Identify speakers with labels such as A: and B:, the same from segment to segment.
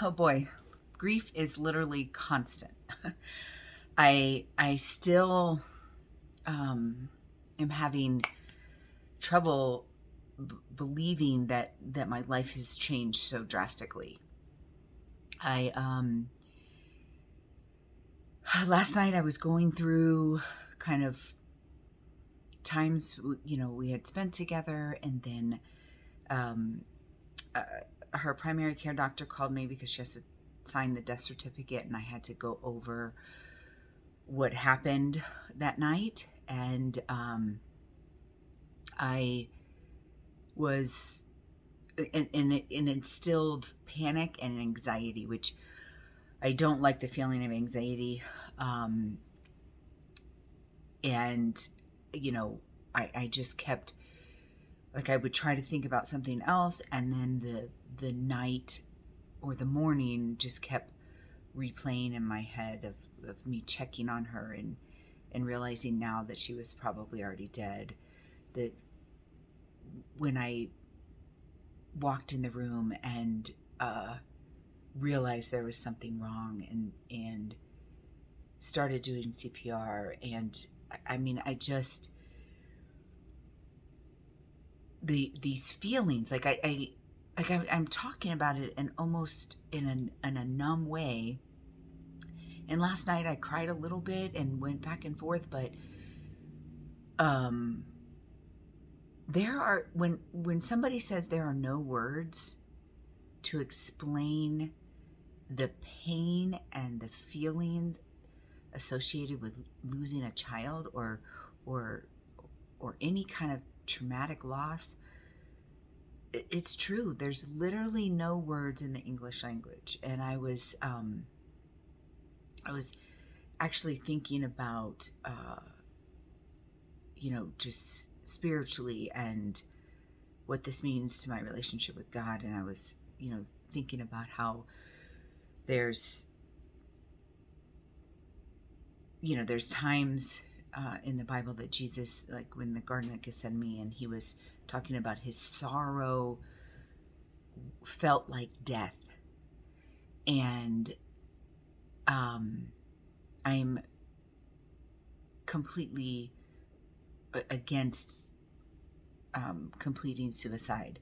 A: Oh boy, grief is literally constant. I still am having trouble believing that my life has changed so drastically. I last night I was going through kind of times we had spent together, and then um, uh, her primary care doctor called me because she has to sign the death certificate, and I had to go over what happened that night. And I was, and it instilled panic and anxiety, which I don't like the feeling of anxiety. Um, and, I just kept, like, I would try to think about something else, and then the night or the morning just kept replaying in my head of me checking on her, and realizing now that she was probably already dead. That when I walked in the room and realized there was something wrong, and started doing CPR, and I mean, I just, these feelings, like I'm talking about it and almost in a numb way. And last night I cried a little bit and went back and forth, but um there are, when somebody says there are no words to explain the pain and the feelings associated with losing a child, or or any kind of traumatic loss, it's true. There's literally no words in the English language. And I was actually thinking about just spiritually, and what this means to my relationship with God. And I was, thinking about how there's, there's times in the Bible that Jesus, like when the Garden of Gethsemane, and he was talking about his sorrow felt like death. And I'm completely against completing suicide.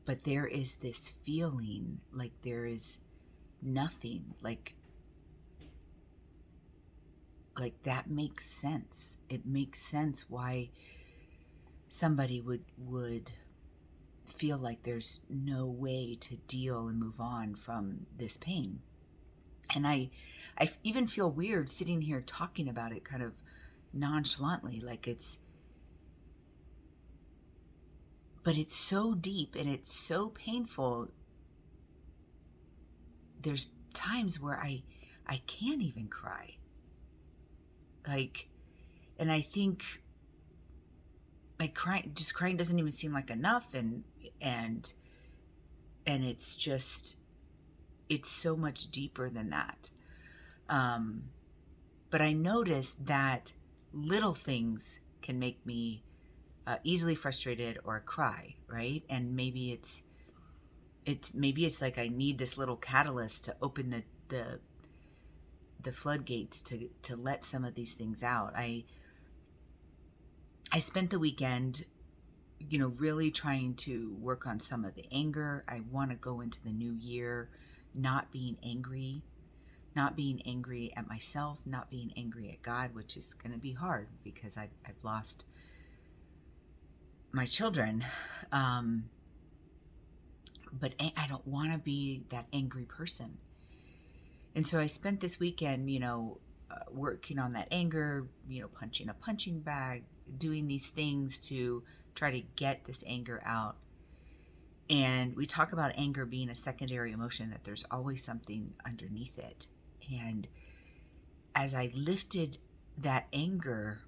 A: But there is this feeling like there is nothing, like that makes sense. It makes sense why somebody would feel like there's no way to deal and move on from this pain. And I even feel weird sitting here talking about it kind of nonchalantly, like but it's so deep and it's so painful. There's times where I can't even cry. And I think, like, crying doesn't even seem like enough, and it's just, it's so much deeper than that. But I noticed that little things can make me easily frustrated or cry, right? And maybe it's like I need this little catalyst to open the floodgates to let some of these things out. I spent the weekend, really trying to work on some of the anger. I want to go into the new year not being angry at myself, not being angry at God, which is going to be hard because I've lost my children. But I don't want to be that angry person. And so I spent this weekend, working on that anger, punching a punching bag, doing these things to try to get this anger out. And we talk about anger being a secondary emotion, that there's always something underneath it. And as I lifted that anger,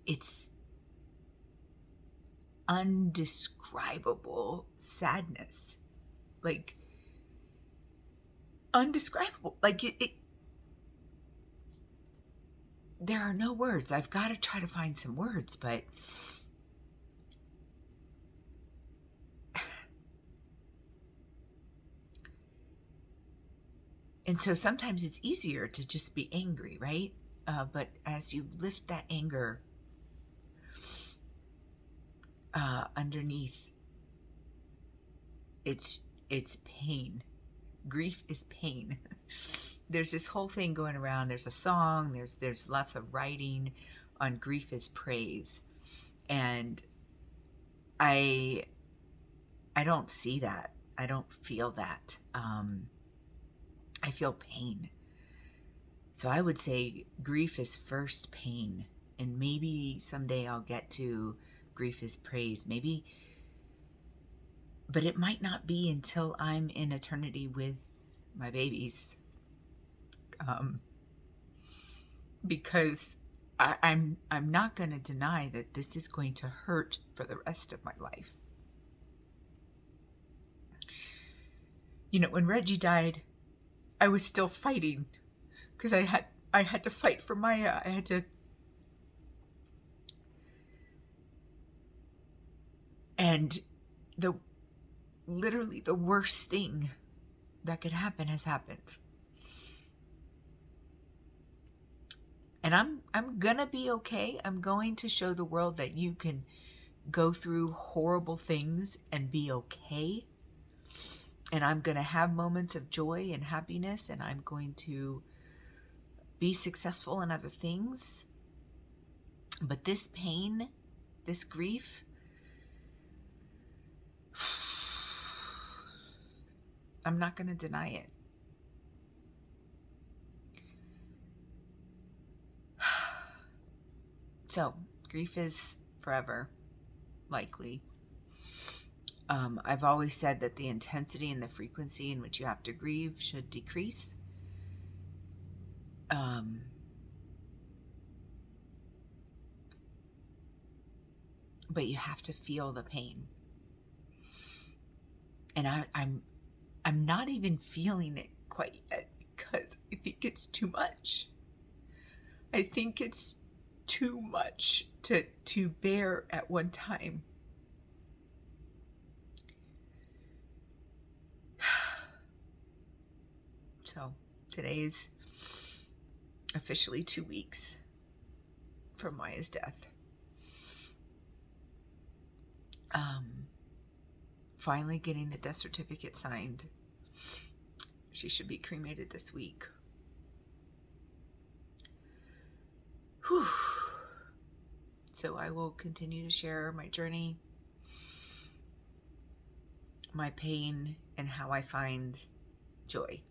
A: it's undescribable sadness, like undescribable. Like it there are no words. I've got to try to find some words, but And so sometimes it's easier to just be angry, right? But as you lift that anger underneath, it's pain. Grief is pain. There's this whole thing going around. There's a song. There's lots of writing on grief is praise, and I don't see that. I don't feel that. I feel pain. So I would say grief is first pain, and maybe someday I'll get to grief is praise. Maybe, but it might not be until I'm in eternity with my babies. Because I'm not going to deny that this is going to hurt for the rest of my life. You know, when Reggie died, I was still fighting because I had to fight for Miah. I had to, and literally the worst thing that could happen has happened. And I'm gonna be okay. I'm going to show the world that you can go through horrible things and be okay. And I'm gonna have moments of joy and happiness, and I'm going to be successful in other things. But this pain, this grief, I'm not gonna deny it. So, grief is forever, likely. I've always said that the intensity and the frequency in which you have to grieve should decrease. But you have to feel the pain. And I'm not even feeling it quite yet because I think it's too much. I think it's too much to bear at one time. So today is officially 2 weeks from Miah's death. Finally getting the death certificate signed. She should be cremated this week. Whew. So I will continue to share my journey, my pain, and how I find joy.